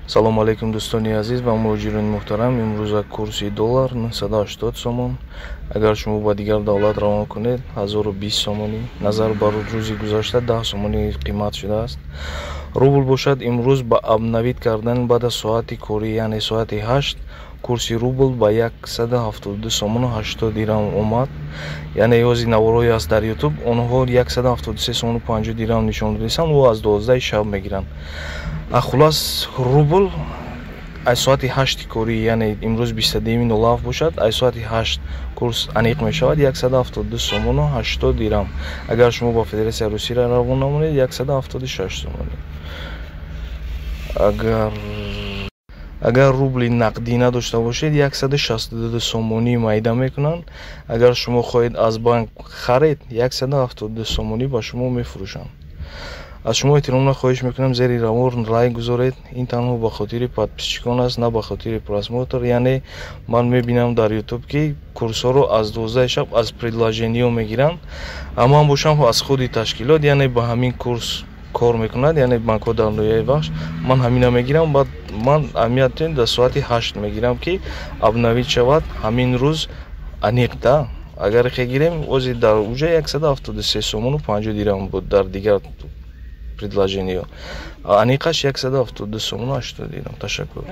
Салому алейкум дӯстони азиз ва муҳоҷирони муҳтарам. Имрӯза курси доллар 980 сомон. Агар шумо ба дигар давлат равона кунед 1020 сомонӣ. Назар бар рӯзи гузашта 10 сомонӣ қимат шудааст. Рубл бошад имрӯз ба обновид кардан баъд аз соати корӣ, яъне соати 8 курси рубл ба 172 сомону 80 дирҳам омад. Яъне ёзи наворҳое аст дар ютуб, онҳо 173 сомону 50 дирҳам нишон ресанд ва аз 12 шаб мегиранд. Хулас рубл аз соати 8 корӣ, яъне имрӯз 22.07 бошад, аз соати 8 курс аниқ мешавад 172 сомону 80 дирҳам. Агар шумо ба Федератсияи Русия равона монед 176 сомонӣ. Агар рубли нақдӣ надошта бошед 162 сомонӣ майда мекунанд. Агар шумо хоҳед аз банк харед 172 сомонӣ ба шумо мефурӯшанд. аз шумо эҳтиромна хоҳиш мекунам зери равон лайк гузоред. Ин танҳо ба хотири подписчикон аст, на ба хотири просмотр. Яъне ман мебинам дар ютуб ки курсҳоро аз 12 шаб аз предложениё мегиранд. Ман бошам аз худи ташкилот, яъне ба ҳамин курс кор мекунад, яъне банкҳо дар ноҳияи бахш. Ман ҳамина мегирам, баъд ман аҳамиятен дар соати 8 мегирам ки обновид шавад ҳамин рӯз аниқда. Агар хегирем ози дар уҷа 173 сомону 50 дирҳам буд дар дигар предложениё. Аниқаш 172 сомону 80 дирҳам. Ташаккур.